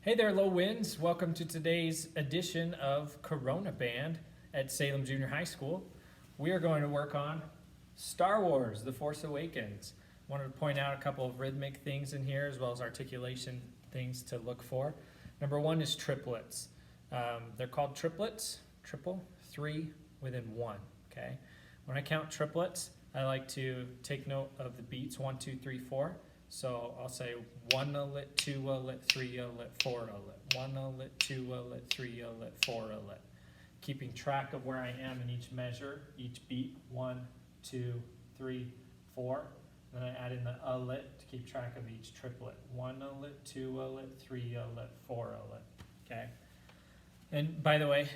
Hey there, Low Winds. Welcome to today's edition of Corona Band at Salem Junior High School. We are going to work on Star Wars, The Force Awakens. Wanted to point out a couple of rhythmic things in here as well as articulation things to look for. Number one is triplets. They're called triplets, triple, three within one, okay? When I count triplets, I like to take note of the beats, 1, 2, 3, 4. So I'll say 1 a lit, 2 a lit, 3 a lit, 4 a lit, 1 a lit, 2 a lit, 3 a lit, 4 a lit. Keeping track of where I am in each measure, each beat, 1, 2, 3, 4. Then I add in the a lit to keep track of each triplet. 1 a lit, 2 a lit, 3 a lit, 4 a lit, okay? And by the way,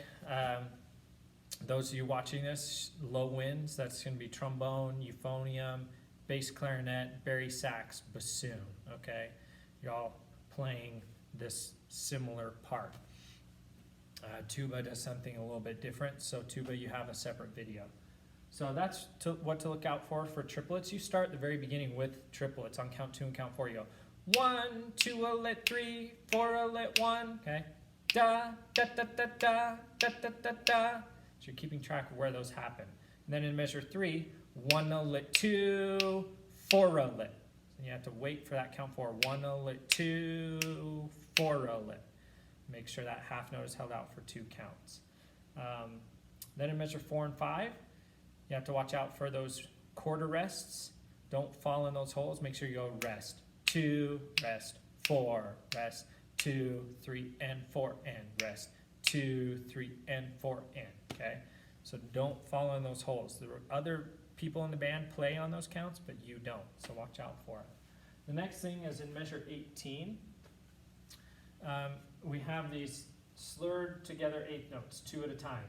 those of you watching this, low winds, that's going to be trombone, euphonium, bass clarinet, bari sax, bassoon, okay? You're all playing this similar part. Tuba does something a little bit different, so tuba you have a separate video. So that's what to look out for triplets. You start at the very beginning with triplets. On count 2 and count 4, you go 1, 2 a lit, 3, 4 a lit, 1, okay? Da, da, da, da, da, da, da, da, da. So you're keeping track of where those happen. And then in measure 3, 1 a lit, 2, 4 a lit. And you have to wait for that count 4. 1 a lit, 2, 4 a lit. Make sure that half note is held out for 2 counts. Then in measure 4 and 5, you have to watch out for those quarter rests. Don't fall in those holes. Make sure you go rest, 2, rest, 4, rest, 2, 3, and 4, and rest, 2, 3, and 4, and, okay? So don't fall in those holes. There are other people in the band play on those counts, but you don't, so watch out for it. The next thing is in measure 18, we have these slurred together 8 notes, 2 at a time.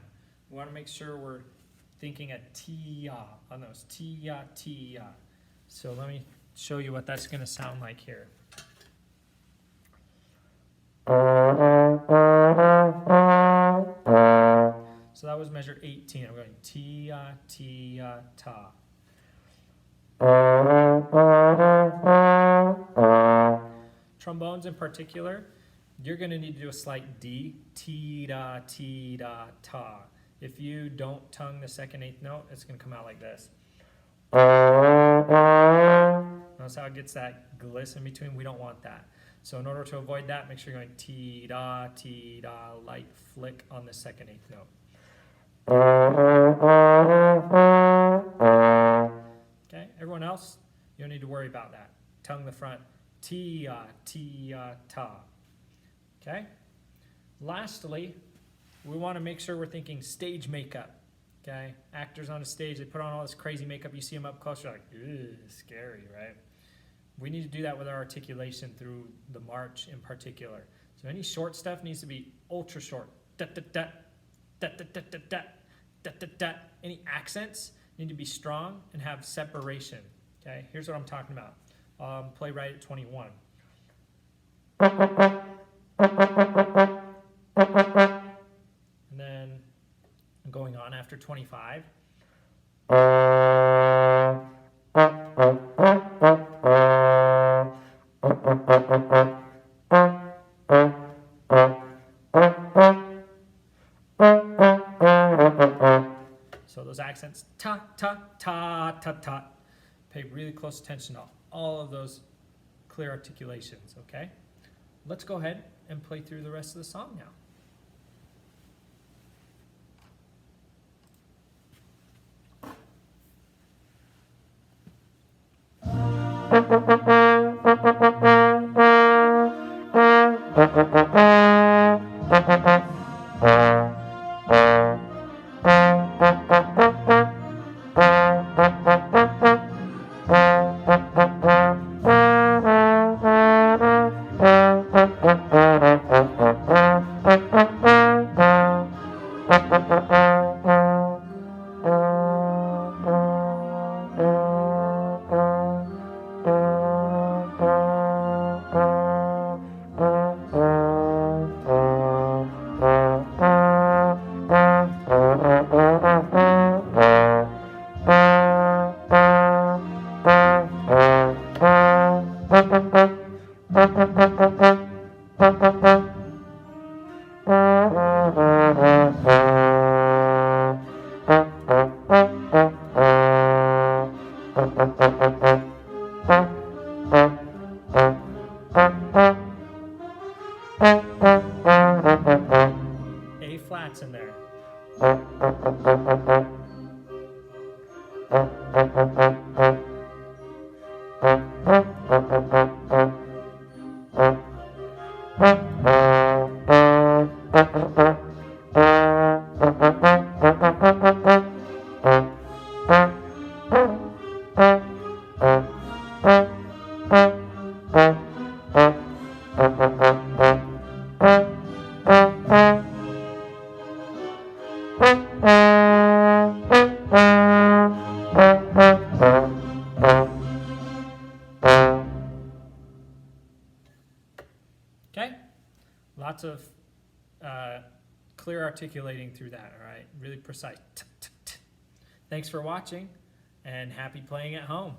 We want to make sure we're thinking a tia on those, tia, tia. So let me show you what that's going to sound like here. So that was measure 18. I'm going tia, tia, ta. Trombones in particular, you're going to need to do a slight D, ti, da, ta. If you don't tongue the second 8th note, it's going to come out like this. Notice how it gets that gliss in between? We don't want that. So in order to avoid that, make sure you're going ti, da, light flick on the second 8th note. Okay, everyone else, you don't need to worry about that. Tongue the front, tia, ta. Okay? Lastly, we want to make sure we're thinking stage makeup. Okay? Actors on a stage, they put on all this crazy makeup. You see them up close, you're like, ew, scary, right? We need to do that with our articulation through the march in particular. So any short stuff needs to be ultra short. Da, da, da, da, da, da, da, da, da, da, da. Any accents need to be strong and have separation. Okay? Here's what I'm talking about. Play right at 21. And then going on after 25. So those accents, ta, ta, ta, ta, ta. Pay really close attention to all of those clear articulations, okay? Let's go ahead and play through the rest of the song now. A flats in there. Okay, lots of clear articulating through that, all right? Really precise. Thanks for watching, and happy playing at home.